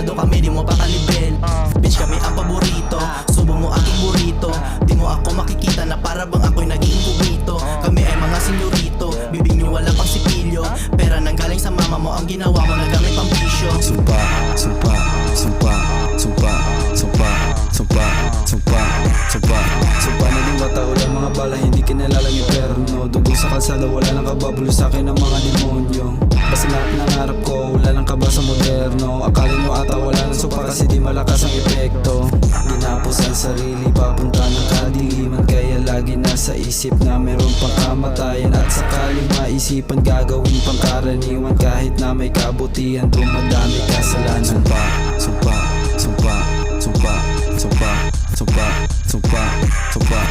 Pasado kami, di mo pa kalibel. Bitch, kami ang paborito. Subo mo aking burrito. Di mo ako makikita na para bang ako'y naging kubito. Kami ay mga senyorito, bibig nyo wala pang sipilyo. Pera nang galing sa mama mo, ang ginawa mo na gamit pang bisyo. Sumpa, sumpa, sumpa, sumpa, sumpa, sumpa, sumpa, sumpa, sumpa na di mata, wala mga bala, hindi kinalalang inferno. Dugo sa kalsada, wala nang kababulo sa akin ng mga demonyo. Basta lahat ng harap ko, wala nang kaba sa moderno. Akala nyo ata wala nang supa kasi di malakas ang epekto. Ginapos ang sarili, papunta ng kadiliman. Kaya lagi nasa isip na meron pang kamatayan. At sakaling maisipan, gagawin pang karaniwan. Kahit na may kabutihan, dumadami kasalanan. Sumpa, sumpa, sumpa, sumpa, sumpa, sumpa, sumpa, sumpa.